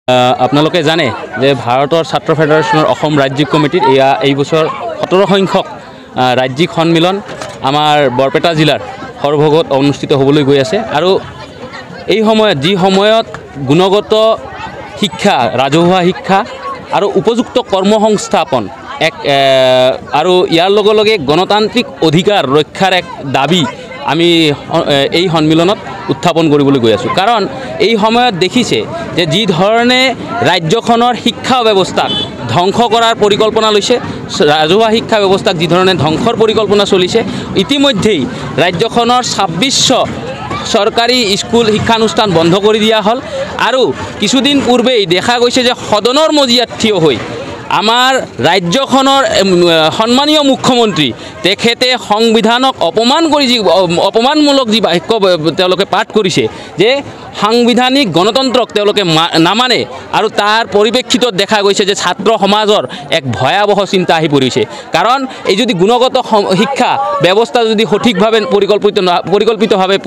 আপোনালোকে জানে যে ভাৰতৰ ছাত্ৰ ফেডাৰেশ্যনৰ অসম ৰাজ্যিক কমিটিৰ এই বছৰ 17 সংখ্যক ৰাজ্যিক সন্মিলন আমাৰ বৰপেটা জিলাৰ সৰভোগত অনুষ্ঠিত হ'বলৈ গৈ আছে আৰু এই সময়ত যি সময়ত গুণগত শিক্ষা ৰাজহুৱা শিক্ষা আৰু উপযুক্ত কৰ্মসংস্থাপন আৰু ইয়াৰ লগে লগে গণতান্ত্ৰিক অধিকাৰ ৰক্ষাৰ এক দাবী আমি এই সন্মিলনত উত্থাপন কৰিবলৈ গৈ আছোঁ কাৰণ এই সময়ত দেখিছে যে যি ধৰণে ৰাজ্যখনৰ শিক্ষা ব্যৱস্থাক ধ্বংস কৰাৰ পৰিকল্পনা লৈছে ৰাজহুৱা শিক্ষা ব্যৱস্থাক যি ধৰণে ধ্বংসৰ পৰিকল্পনা চলিছে ইতিমধ্যেই ৰাজ্যখনৰ 26 চৰকাৰী স্কুল শিক্ষানুষ্ঠান বন্ধ কৰি দিয়া হ'ল আৰু কিছুদিন পূৰ্বেই দেখা গৈছে যে সদনৰ মজিয়াত থিয় হৈ আমাৰ ৰাজ্যখনৰ সন্মানীয় মুখ্যমন্ত্ৰী তেখেতে সংবিধানক অপমান কৰি অপমানমূলক যি বাক্য তেওঁলোকে পাঠ কৰিছে যে সাংবিধানিক গণতন্ত্ৰক তেওঁলোকে নামানে আৰু তাৰ পৰিপ্ৰেক্ষিতত দেখা গৈছে যে ছাত্ৰ সমাজৰ এক ভয়াৱহ চিন্তা আহি পৰিছে কাৰণ এই যদি গুণগত শিক্ষা ব্যৱস্থা যদি সঠিকভাৱে পৰিকল্পিতভাৱে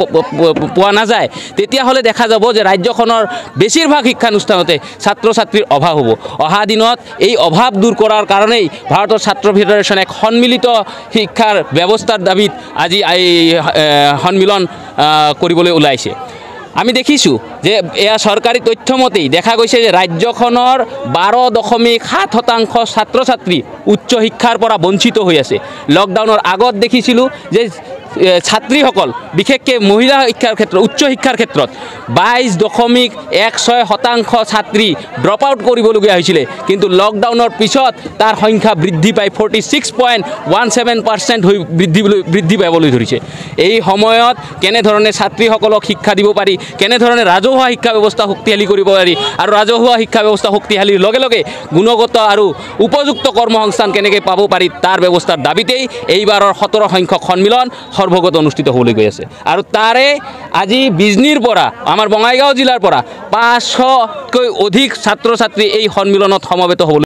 পোৱা নাযায় তেতিয়াহ'লে দেখা যাব যে ৰাজ্যখনৰ বেছিভাগ শিক্ষানুষ্ঠানতে ছাত্ৰ ছাত্ৰীৰ অভাৱ হ'ব অহা দিনত এই অভাৱ দূৰ কৰাৰ কাৰণেই ভাৰতৰ ছাত্ৰ ফেডাৰেশ্যন এক সন্মিলিত শিক্ষাৰ ব্যৱস্থাৰ দাবীত আজি এই সন্মিলন কৰিবলৈ ওলাইছে আমি দেখিছোঁ যে এয়া চৰকাৰী তথ্যমতেই দেখা গৈছে যে ৰাজ্যখনৰ 12.7% ছাত্ৰ ছাত্ৰী উচ্চ শিক্ষাৰ পৰা বঞ্চিত হৈ আছে লকডাউনৰ আগত দেখিছিলোঁ যে ছাত্ৰীসকল বিশেষকৈ মহিলা শিক্ষাৰ ক্ষেত্ৰত উচ্চ শিক্ষাৰ ক্ষেত্ৰত 22.16% ছাত্ৰী ড্ৰপ আউট কৰিবলগীয়া হৈছিলে কিন্তু লকডাউনৰ পিছত তাৰ সংখ্যা বৃদ্ধি পাই 46.17% হৈ বৃদ্ধি পাবলৈ ধৰিছে এই সময়ত কেনেধৰণে ছাত্ৰীসকলক শিক্ষা দিব পাৰি কেনেধৰণে ৰাজহুৱা শিক্ষা ব্যৱস্থা শক্তিশালী কৰিব পাৰি আৰু ৰাজহুৱা শিক্ষা ব্যৱস্থা শক্তিশালীৰ লগে লগে গুণগত আৰু উপযুক্ত কৰ্মসংস্থান কেনেকৈ পাব পাৰি তাৰ ব্যৱস্থাৰ দাবীতেই এইবাৰৰ 17 সংখ্যক সন্মিলন সৰ্বগত অনুষ্ঠিত হ'বলৈ গৈ আছে আৰু তাৰে আজি বিজনীৰ পৰা আমাৰ বঙাইগাঁও জিলাৰ পৰা 500তকৈ অধিক ছাত্ৰ ছাত্ৰী এই সন্মিলনত সমবেত হ'বলৈ